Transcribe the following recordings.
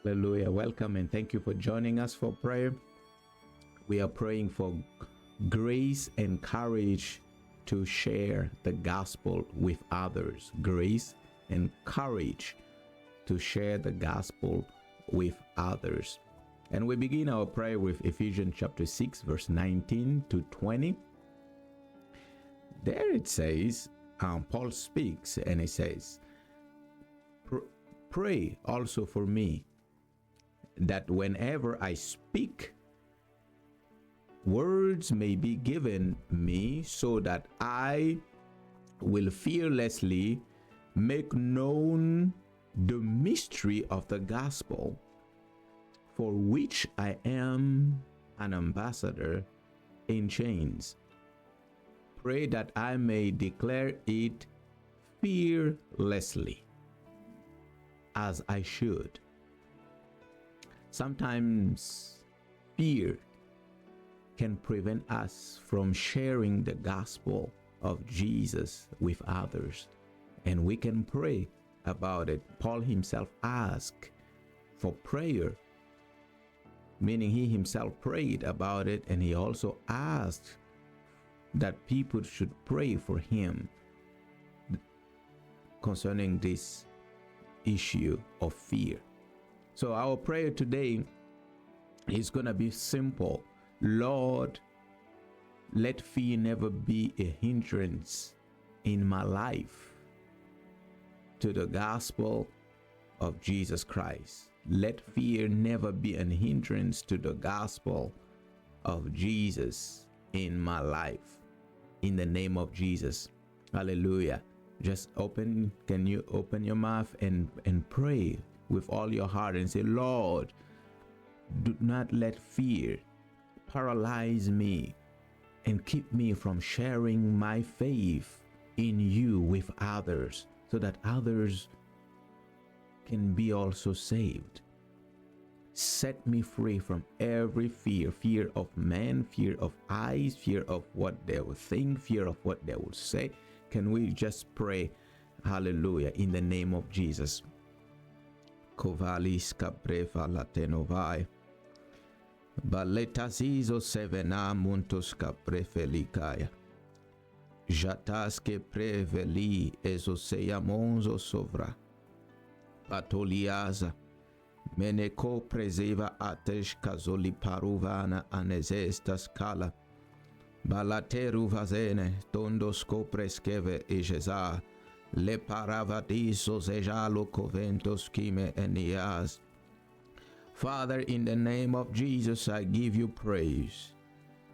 Hallelujah. Welcome and thank you for joining us for prayer. We are praying for grace and courage to share the gospel with others. Grace and courage to share the gospel with others. And we begin our prayer with Ephesians chapter 6, verse 19 to 20. There it says, Paul speaks and he says, pray also for me, that whenever I speak, words may be given me, so that I will fearlessly make known the mystery of the gospel, for which I am an ambassador in chains. Pray that I may declare it fearlessly, as I should. Sometimes fear can prevent us from sharing the gospel of Jesus with others, and we can pray about it. Paul himself asked for prayer, meaning he himself prayed about it, and he also asked that people should pray for him concerning this issue of fear. So our prayer today is going to be simple. Lord, let fear never be a hindrance in my life to the gospel of Jesus Christ. Let fear never be a hindrance to the gospel of Jesus in my life. In the name of Jesus. Hallelujah. Can you open your mouth and pray with all your heart and say, Lord, do not let fear paralyze me and keep me from sharing my faith in you with others, so that others can be also saved. Set me free from every fear, fear of man, fear of eyes, fear of what they will think, fear of what they will say. Can we just pray, hallelujah, in the name of Jesus? Kovalis kapreva latenovai. Baletazizo sevena muntos kaprefelikaya. Jataske preveli ezoseia monzo sovra. Patoliaza. Meneko preseva atesh kazoli paruvana anezesta scala. Balateru vazene tondos copreskeve ejeza. Le paravadiso zejalo coventos kime enias. Father, in the name of Jesus, I give you praise.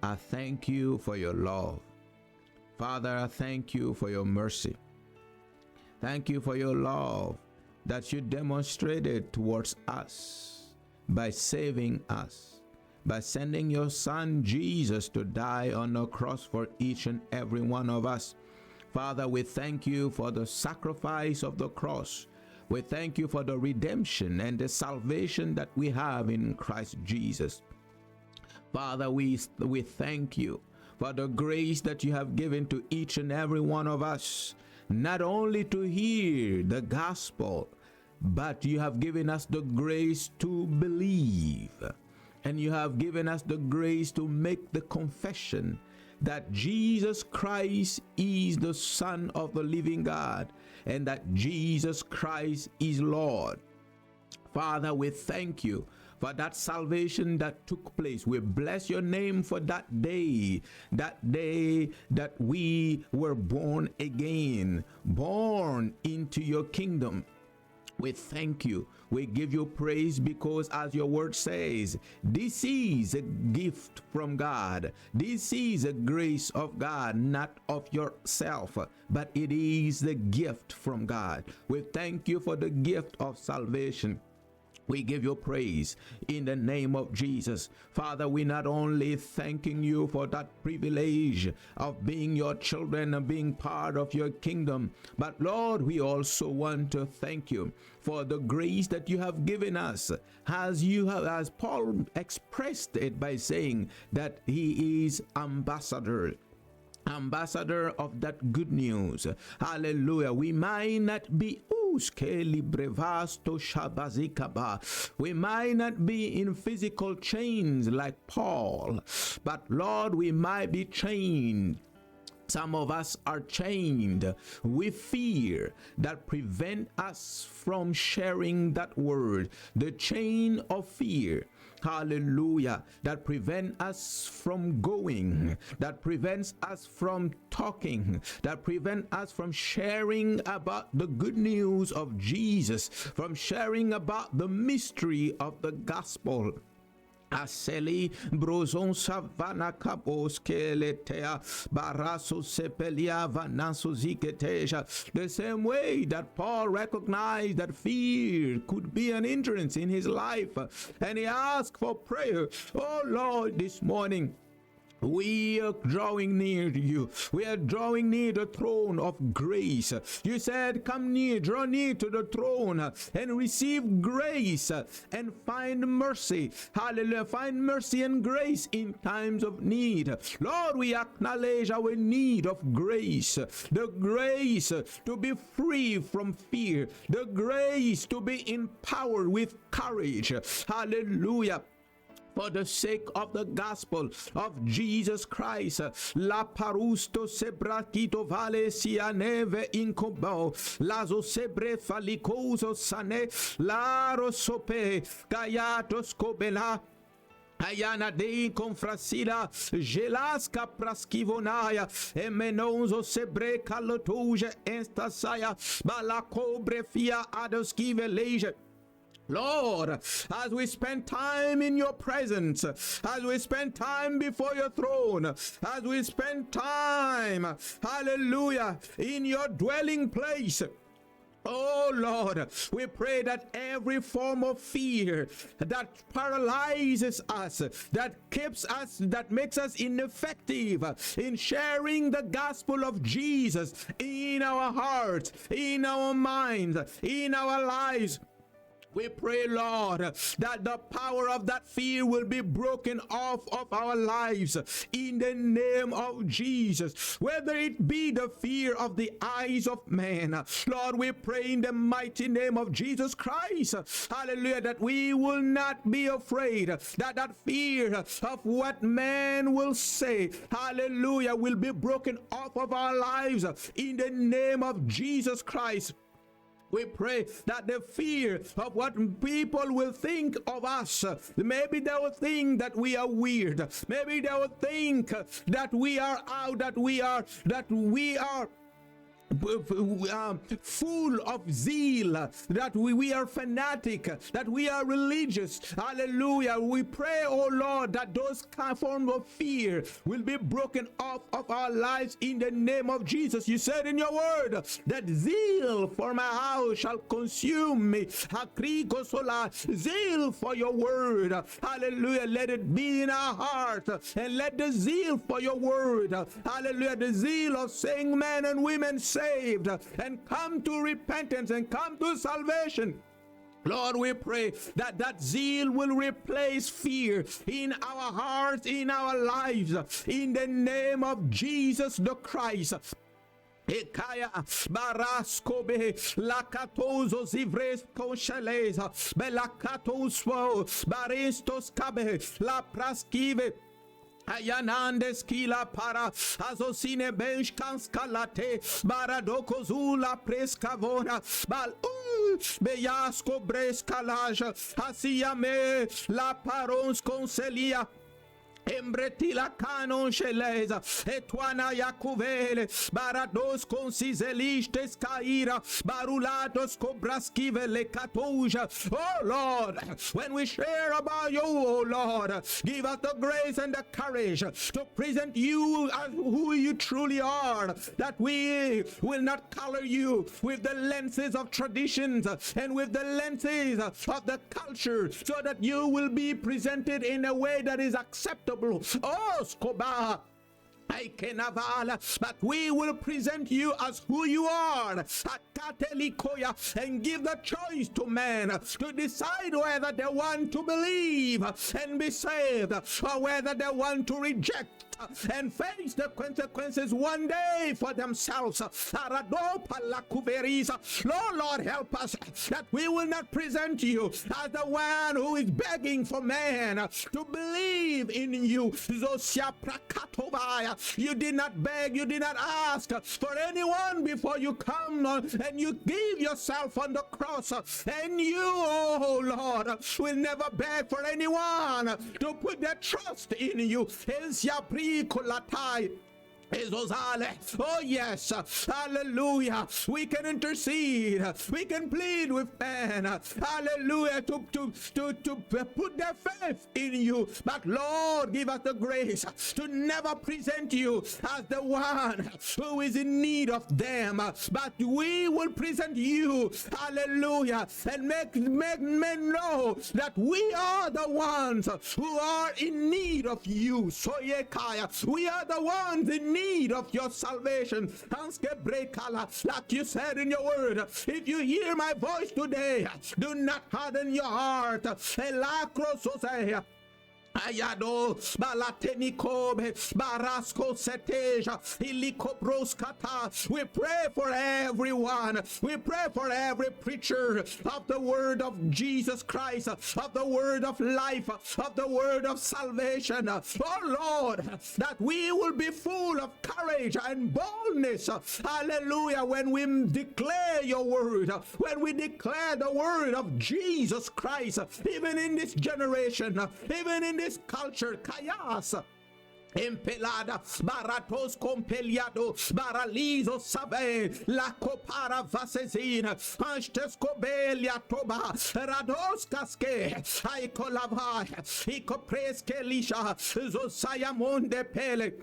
I thank you for your love. Father, I thank you for your mercy. Thank you for your love that you demonstrated towards us by saving us, by sending your Son Jesus to die on the cross for each and every one of us. Father, we thank you for the sacrifice of the cross. We thank you for the redemption and the salvation that we have in Christ Jesus. Father, we thank you for the grace that you have given to each and every one of us, not only to hear the gospel, but you have given us the grace to believe, and you have given us the grace to make the confession that Jesus Christ is the Son of the living God, and that Jesus Christ is Lord. Father, we thank you for that salvation that took place. We bless your name for that day that we were born again, born into your kingdom. We thank you. We give you praise because, as your word says, this is a gift from God. This is a grace of God, not of yourself, but it is the gift from God. We thank you for the gift of salvation. We give you praise in the name of Jesus. Father, we not only thanking you for that privilege of being your children and being part of your kingdom, but Lord, we also want to thank you for the grace that you have given us, as Paul expressed it by saying that he is ambassador of that good news. Hallelujah. We might not be We might not be in physical chains like Paul, but Lord, we might be chained. Some of us are chained with fear that prevent us from sharing that word. The chain of fear, hallelujah, that prevent us from going, that prevents us from talking, that prevent us from sharing about the good news of Jesus, from sharing about the mystery of the gospel. Aseli brozon savana kapos keletea baraso sepelia vanaso ziketeja. The same way that Paul recognized that fear could be an hindrance in his life, and he asked for prayer. Oh Lord, this morning we are drawing near to you. We are drawing near the throne of grace. You said, come near, draw near to the throne and receive grace and find mercy. Hallelujah. Find mercy and grace in times of need. Lord, we acknowledge our need of grace. The grace to be free from fear. The grace to be empowered with courage. Hallelujah. For the sake of the gospel of Jesus Christ. La parusto sebrakito vale sianeve incobo. Lazo sebre falicoso sane. La rosope. Gayatos cobela. Ayana dei confrasila, gelaska praskivonaya, emenonzo sebre calotuja estasaya, balacobre fia adoskive leje. Lord, as we spend time in your presence, as we spend time before your throne, as we spend time, hallelujah, in your dwelling place, oh Lord, we pray that every form of fear that paralyzes us, that keeps us, that makes us ineffective in sharing the gospel of Jesus in our hearts, in our minds, in our lives, we pray, Lord, that the power of that fear will be broken off of our lives in the name of Jesus. Whether it be the fear of the eyes of man, Lord, we pray in the mighty name of Jesus Christ, hallelujah, that we will not be afraid, that that fear of what man will say, hallelujah, will be broken off of our lives in the name of Jesus Christ. We pray that the fear of what people will think of us, maybe they will think that we are weird, maybe they will think that we are out, that we are full of zeal, that we are fanatic, that we are religious. Hallelujah. We pray, oh Lord, that those forms of fear will be broken off of our lives in the name of Jesus. You said in your word that zeal for my house shall consume me. Zeal for your word. Hallelujah. Let it be in our heart, and let the zeal for your word, hallelujah, the zeal of saying men and women saved and come to repentance and come to salvation. Lord, we pray that that zeal will replace fear in our hearts, in our lives, in the name of Jesus the Christ. Ekaya baraskobe lakatozo zivres concheleza belakatos baristos cabe la praskive Ayanandes kila para azosine bench kanskalate baradoko zula preskavona bal beyasko breskalaja hasiame la parons concelia Embretila canon sheleza etuana yakuvele barados consizelistes caira barulatos cobraskive le catuja. Oh Lord, when we share about you, oh Lord, give us the grace and the courage to present you as who you truly are, that we will not color you with the lenses of traditions and with the lenses of the culture, so that you will be presented in a way that is acceptable. Oh, Skoba. But we will present you as who you are, and give the choice to man to decide whether they want to believe and be saved, or whether they want to reject and face the consequences one day for themselves. Lord, help us that we will not present you as the one who is begging for man to believe in you. You did not beg, you did not ask for anyone before you come and you give yourself on the cross. And you, oh Lord, will never beg for anyone to put their trust in you. Oh yes, hallelujah. We can intercede, we can plead with man, hallelujah, to put their faith in you. But Lord, give us the grace to never present you as the one who is in need of them, but we will present you, hallelujah, and make men know that we are the ones who are in need of you. So we are the ones in need of your salvation. Like you said in your word, if you hear my voice today, do not harden your heart. Ayado Balatenikobe Barasko Seteja Ilikobroskata. We pray for everyone. We pray for every preacher of the word of Jesus Christ, of the word of life, of the word of salvation. Oh Lord, that we will be full of courage and boldness. Hallelujah. When we declare your word, when we declare the word of Jesus Christ, even in this generation, even in this culture, chaos. Empelada baratos compeliado baralizo sabe la copara vasezina antes cobelia toba rados casque ai colava icopresque lisha zosayamonde pele.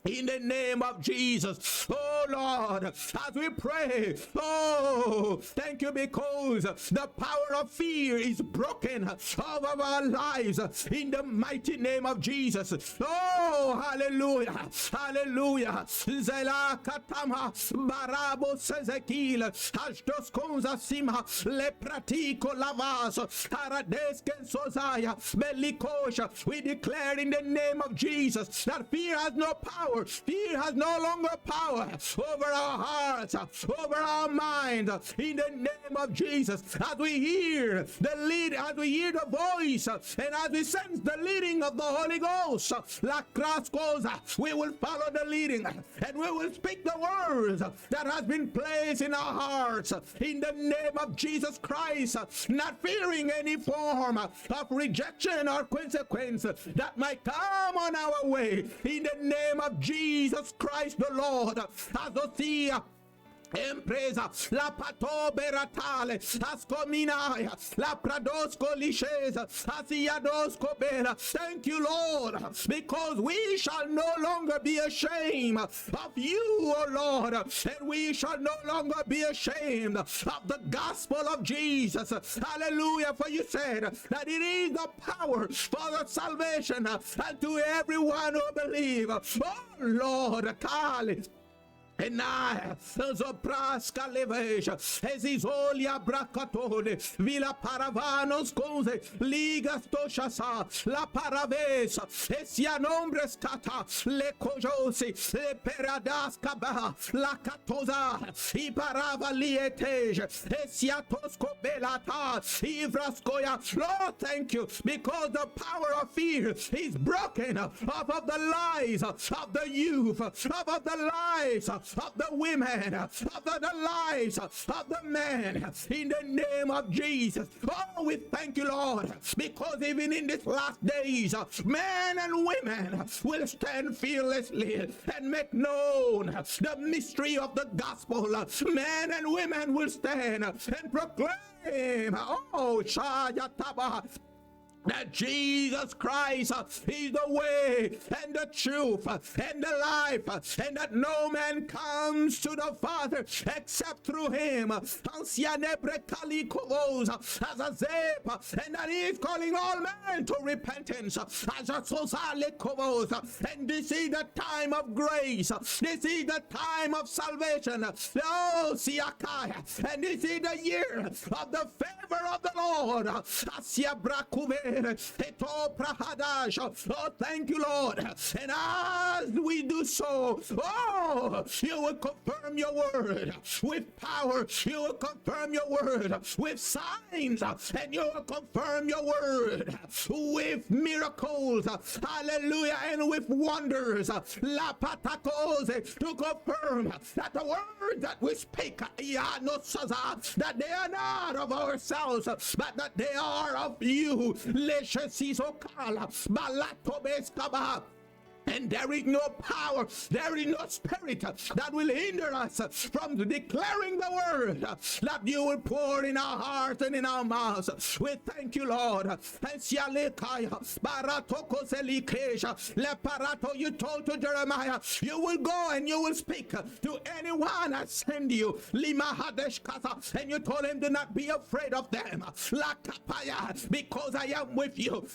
In the name of Jesus, oh Lord, as we pray, oh, thank you because the power of fear is broken over our lives in the mighty name of Jesus. Oh, hallelujah, hallelujah. Zela katama barabo sezekil ashtos konza sima le pratico lavas aradesken sozaya belikosha. We declare in the name of Jesus that fear has no power. Fear has no longer power over our hearts, over our minds. In the name of Jesus, as we hear the lead, as we hear the voice, and as we sense the leading of the Holy Ghost, like cross goes, we will follow the leading, and we will speak the words that has been placed in our hearts. In the name of Jesus Christ, not fearing any form of rejection or consequence that might come on our way. In the name of Jesus Christ the Lord, Azosia Empresa, la pato beratale, ascominaya, la pradosco lichesa, asiadosco bera. Thank you, Lord, because we shall no longer be ashamed of you, O Lord, and we shall no longer be ashamed of the gospel of Jesus. Hallelujah, for you said that it is the power for the salvation unto everyone who believes. Oh Lord, Kali. And I, so praska leveja, esizolia bracatone, vila paravanos conze, ligas toshasa, la paravesa, esia nombres cata, le cojosi, le peradas caba, la catoza, I parava lieteja, esia tosco belata, ivrascoya. Lord, thank you, because the power of fear is broken off of the lives of the youth, off of the lives of the women, of the lives of the men, in the name of Jesus. Oh, we thank you, Lord, because even in these last days, men and women will stand fearlessly and make known the mystery of the gospel. Men and women will stand and proclaim, oh, Shayataba, that Jesus Christ is the way and the truth and the life, and that no man comes to the Father except through him. And that he is calling all men to repentance. And this is the time of grace. This is the time of salvation. Oh, and this is the year of the favor of the Lord. Oh, thank you, Lord. And as we do so, oh, you will confirm your word with power. You will confirm your word with signs, and you will confirm your word with miracles. Hallelujah. And with wonders. La patakose, to confirm that the words that we speak, that they are not of ourselves, but that they are of you. And there is no power, there is no spirit that will hinder us from declaring the word that you will pour in our hearts and in our mouths. We thank you, Lord. You told to Jeremiah, you will go and you will speak to anyone I send you. And you told him, do not be afraid of them, because I am with you.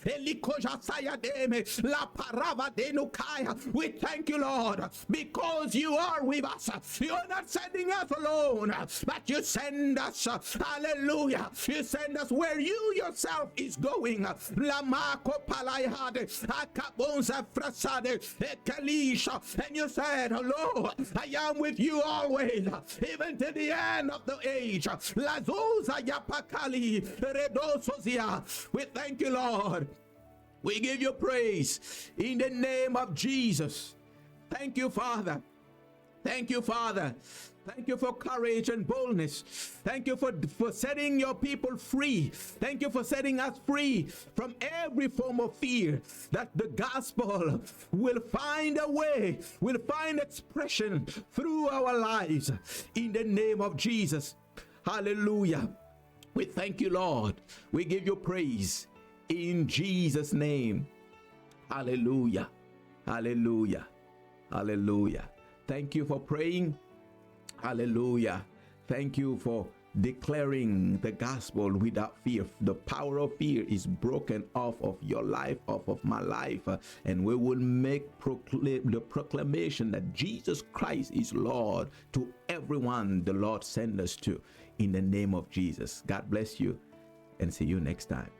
We thank you, Lord, because you are with us. You're not sending us alone, but you send us, hallelujah, you send us where you yourself is going. And you said, hello, I am with you always, even to the end of the age. We thank you, Lord. We give you praise in the name of Jesus. Thank you, Father. Thank you, Father. Thank you for courage and boldness. Thank you for setting your people free. Thank you for setting us free from every form of fear, that the gospel will find a way, will find expression through our lives in the name of Jesus. Hallelujah. We thank you, Lord. We give you praise. In Jesus' name. Hallelujah. Hallelujah. Hallelujah. Thank you for praying. Hallelujah. Thank you for declaring the gospel without fear. The power of fear is broken off of your life, off of my life, and we will make the proclamation that Jesus Christ is Lord to everyone the Lord send us to, in the name of Jesus. God bless you, and see you next time.